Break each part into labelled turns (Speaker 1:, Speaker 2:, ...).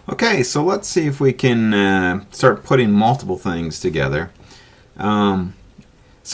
Speaker 1: Okay, so let's see if we can start putting multiple things together. So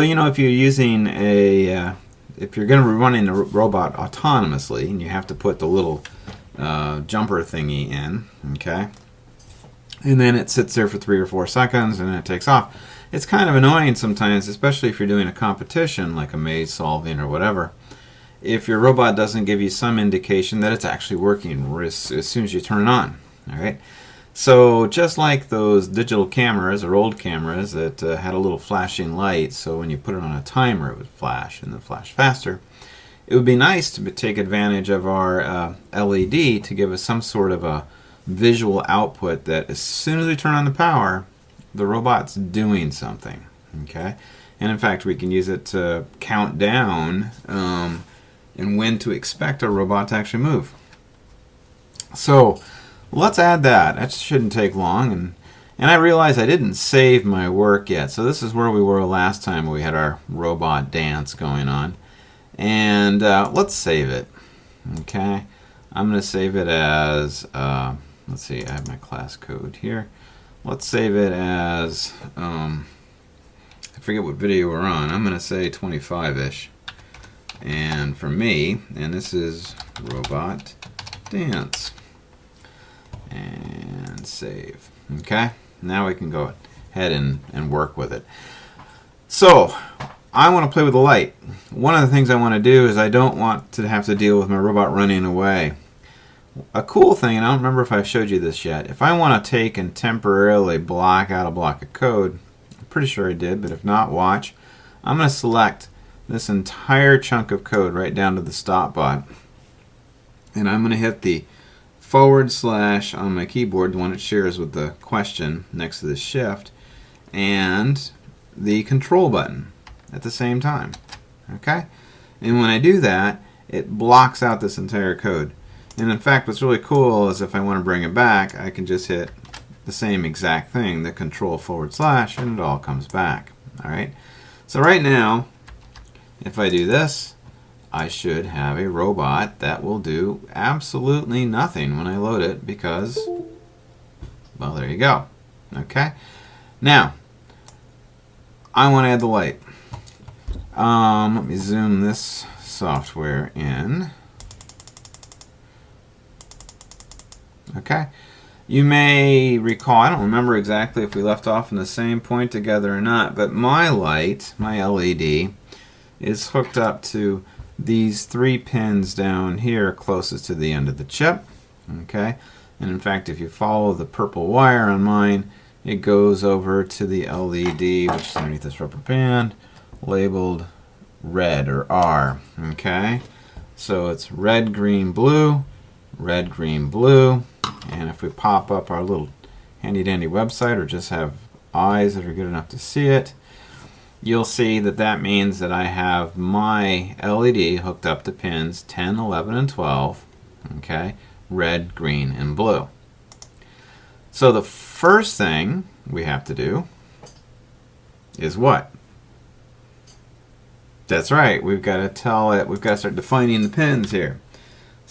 Speaker 1: if you're using if you're going to be running a robot autonomously, and you have to put the little jumper thingy in, okay, and then it sits there for 3 or 4 seconds, and then it takes off. It's kind of annoying sometimes, especially if you're doing a competition like a maze solving or whatever, if your robot doesn't give you some indication that it's actually working as soon as you turn it on. All right. So just like those digital cameras or old cameras that had a little flashing light, so when you put it on a timer it would flash and then flash faster, it would be nice to take advantage of our LED to give us some sort of a visual output that as soon as we turn on the power, the robot's doing something. Okay. And in fact, we can use it to count down and when to expect our robot to actually move. So let's add that. That shouldn't take long. And I realize I didn't save my work yet. So this is where we were last time we had our robot dance going on. And let's save it. Okay. I'm going to save it as, let's see, I have my class code here. Let's save it as, I forget what video we're on. I'm going to say 25-ish. And for me, and this is robot dance. And save. Okay, now we can go ahead and work with it. So I want to play with the light. One of the things I want to do is I don't want to have to deal with my robot running away. A cool thing, and I don't remember if I've showed you this yet, if I want to take and temporarily block out a block of code, I'm pretty sure I did, but if not, watch. I'm going to select this entire chunk of code right down to the stop bot, and I'm going to hit the / on my keyboard, the one it shares with the question next to the shift, and the control button at the same time. Okay? And when I do that, it blocks out this entire code. And in fact, what's really cool is if I want to bring it back, I can just hit the same exact thing, the control / and it all comes back. Alright? So right now, if I do this, I should have a robot that will do absolutely nothing when I load it because, well, there you go. Okay? Now, I want to add the light. Let me zoom this software in. Okay? You may recall, I don't remember exactly if we left off in the same point together or not, but my light, my LED, is hooked up to these 3 pins down here closest to the end of the chip. Okay, and in fact, if you follow the purple wire on mine, it goes over to the LED, which is underneath this rubber band, labeled red or R. Okay, so it's red, green, blue, red, green, blue. And if we pop up our little handy dandy website or just have eyes that are good enough to see it, you'll see that that means that I have my LED hooked up to pins 10, 11, and 12, okay, red, green, and blue. So the first thing we have to do is what? That's right, we've got to tell it, we've got to start defining the pins here.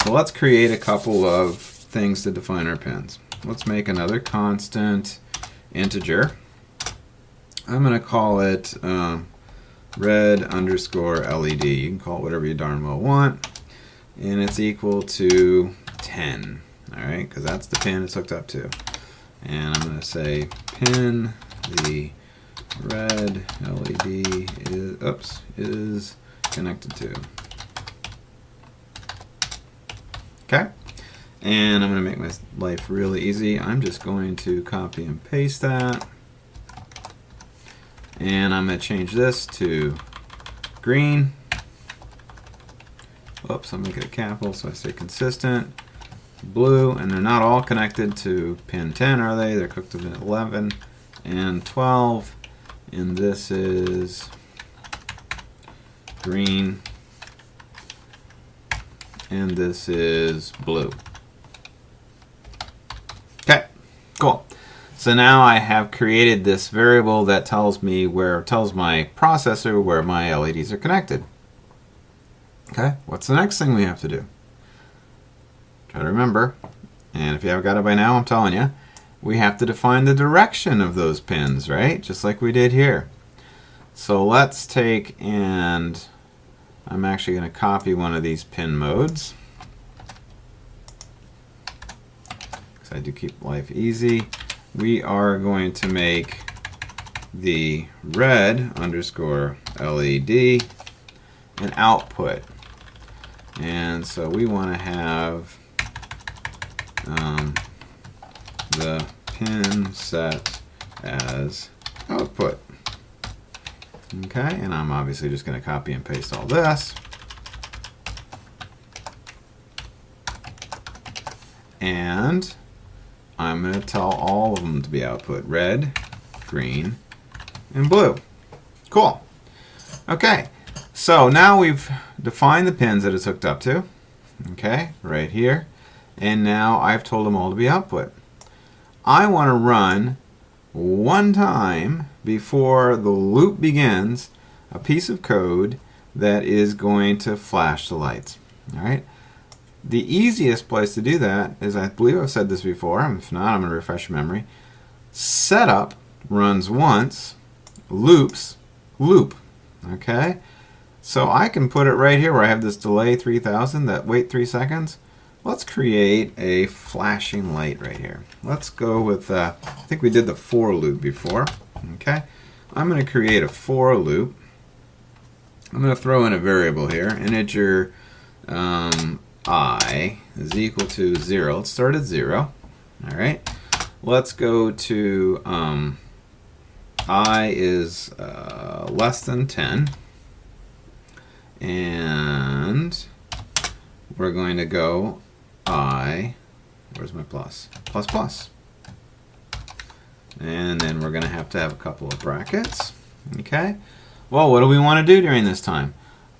Speaker 1: So let's create a couple of things to define our pins. Let's make another constant integer. I'm going to call it red underscore LED. You can call it whatever you darn well want. And it's equal to 10. Alright, because that's the pin it's hooked up to. And I'm going to say pin the red LED is connected to. Okay? And I'm going to make my life really easy. I'm just going to copy and paste that. And I'm going to change this to green. Oops, I'll make it a capital so I stay consistent. Blue, and they're not all connected to pin 10, are they? They're hooked to pin 11 and 12. And this is green. And this is blue. Okay, cool. So now I have created this variable that tells me tells my processor where my LEDs are connected. Okay, what's the next thing we have to do? Try to remember. And if you haven't got it by now, I'm telling you, we have to define the direction of those pins, right? Just like we did here. So let's take, and I'm actually going to copy one of these pin modes, because I do keep life easy. We are going to make the red underscore LED an output. And so we want to have the pin set as output. Okay, and I'm obviously just going to copy and paste all this. And I'm going to tell all of them to be output: red, green, and blue. Cool. Okay, so now we've defined the pins that it's hooked up to. Okay, right here. And now I've told them all to be output. I want to run one time before the loop begins a piece of code that is going to flash the lights. All right. The easiest place to do that is, I believe I've said this before, if not, I'm going to refresh your memory. Setup runs once, loops, loop. Okay? So I can put it right here where I have this delay 3000, that wait 3 seconds. Let's create a flashing light right here. Let's go with, I think we did the for loop before. Okay? I'm going to create a for loop. I'm going to throw in a variable here, integer I is equal to 0. Let's start at 0. All right. Let's go to I is less than 10. And we're going to go I, where's my plus? Plus plus. And then we're going to have a couple of brackets. Okay. Well, what do we want to do during this time?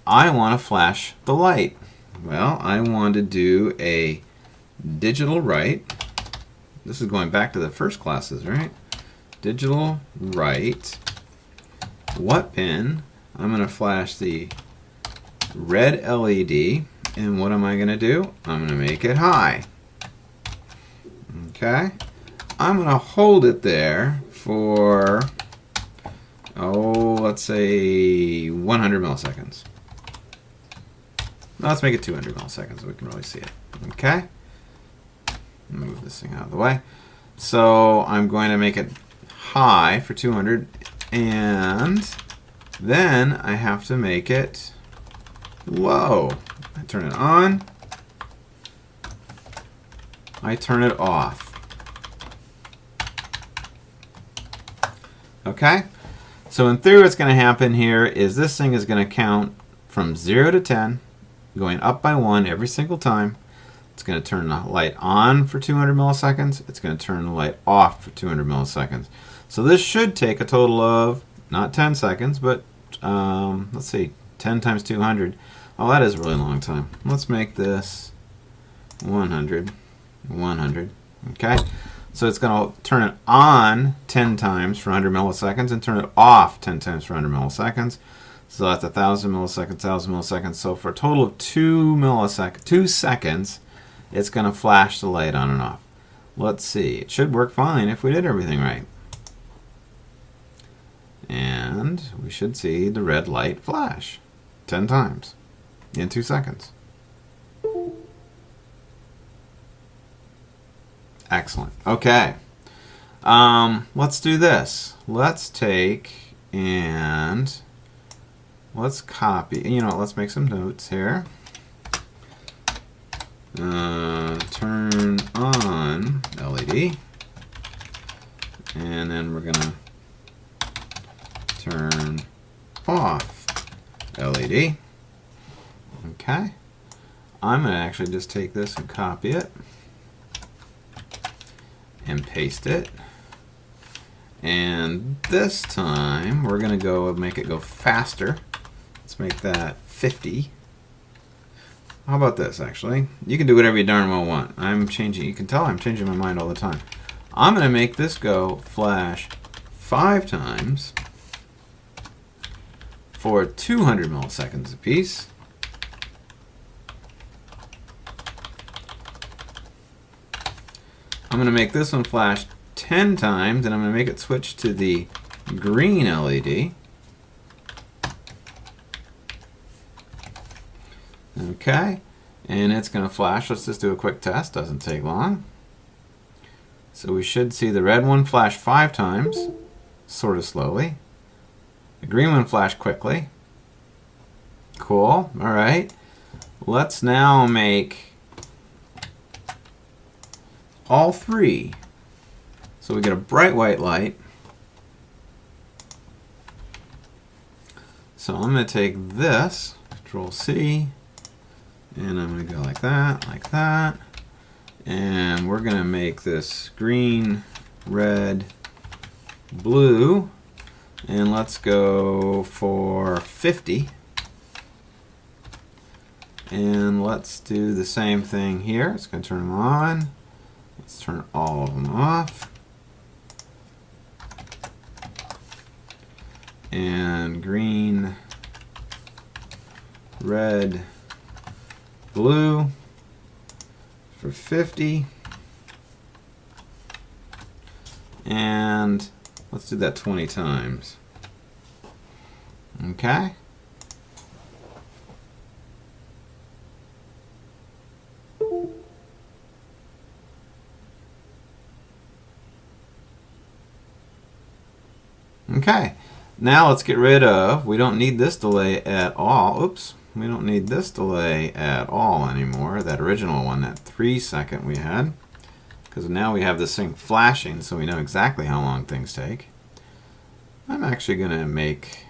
Speaker 1: I want to flash the light. Well, I want to do a digital write. This is going back to the first classes, right? Digital write. What pin? I'm going to flash the red LED. And what am I going to do? I'm going to make it high. Okay. I'm going to hold it there for, let's say 100 milliseconds. Now let's make it 200 milliseconds so we can really see it. Okay. Move this thing out of the way. So I'm going to make it high for 200, and then I have to make it low. I turn it on. I turn it off. Okay? So in theory what's going to happen here is this thing is going to count from 0 to 10, going up by 1 every single time. It's going to turn the light on for 200 milliseconds. It's going to turn the light off for 200 milliseconds. So this should take a total of, not 10 seconds, but let's see, 10 times 200. Oh, that is a really long time. Let's make this 100. 100. Okay? So it's going to turn it on 10 times for 100 milliseconds and turn it off 10 times for 100 milliseconds. So that's 1,000 milliseconds, 1,000 milliseconds. So for a total of 2 seconds, it's going to flash the light on and off. Let's see. It should work fine if we did everything right. And we should see the red light flash 10 times in 2 seconds. Excellent. Okay. Let's do this. Let's take and let's copy. You know, let's make some notes here. Turn on LED. And then we're going to turn off LED. Okay. I'm going to actually just take this and copy it and paste it. And this time we're going to go and make it go faster. Let's make that 50. How about this, actually? You can do whatever you darn well want. I'm changing, you can tell I'm changing my mind all the time. I'm going to make this go flash 5 times for 200 milliseconds apiece. I'm going to make this one flash 10 times, and I'm going to make it switch to the green LED. Okay, and it's going to flash. Let's just do a quick test. Doesn't take long. So we should see the red one flash 5 times, sort of slowly. The green one flash quickly. Cool. All right. Let's now make all 3. So we get a bright white light. So I'm going to take this, Control C, and I'm going to go like that, and we're going to make this green, red, blue, and let's go for 50. And let's do the same thing here. It's going to turn them on. Let's turn all of them off. And green, red, blue for 50. And let's do that 20 times. Okay. Okay. Now let's get rid of, we don't need this delay at all. Oops. We don't need this delay at all anymore. That original one, that 3-second we had. Because now we have this thing flashing, so we know exactly how long things take. I'm actually going to make,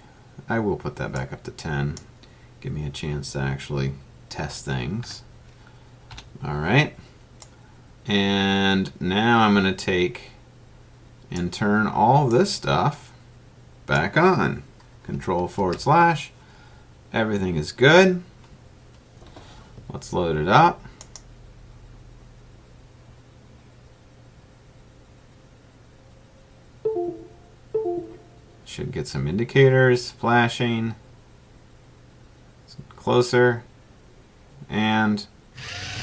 Speaker 1: I will put that back up to 10. Give me a chance to actually test things. Alright. And now I'm going to take and turn all this stuff back on. Control /. Everything is good. Let's load it up. Should get some indicators flashing. Closer. And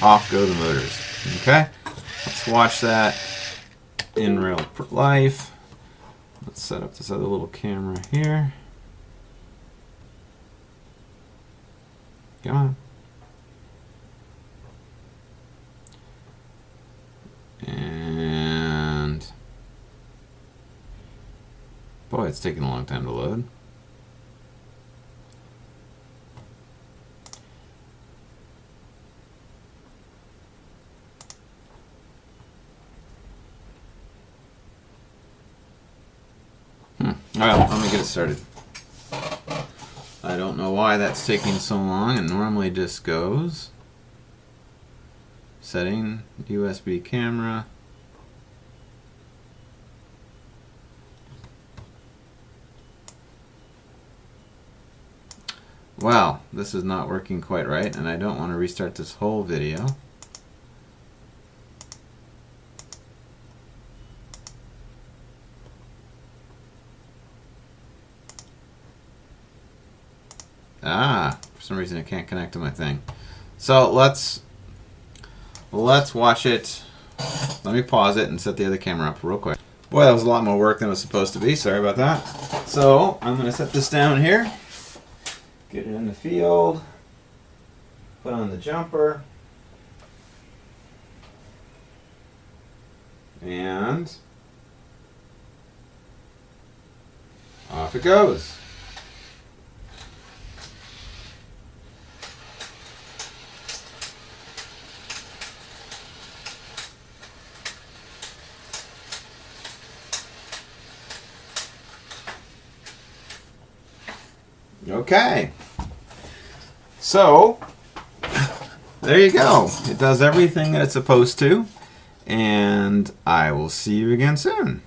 Speaker 1: off go the motors. Okay? Let's watch that in real life. Let's set up this other little camera here. Come on. And boy, it's taking a long time to load. Alright, let me get it started. I don't know why that's taking so long. It normally just goes. Setting, USB camera. Well, this is not working quite right, and I don't want to restart this whole video. For some reason it can't connect to my thing. So let's watch it. Let me pause it and set the other camera up real quick. Boy, that was a lot more work than it was supposed to be. Sorry about that. So I'm going to set this down here. Get it in the field. Put on the jumper. And off it goes. Okay, so there you go. It does everything that it's supposed to, and I will see you again soon.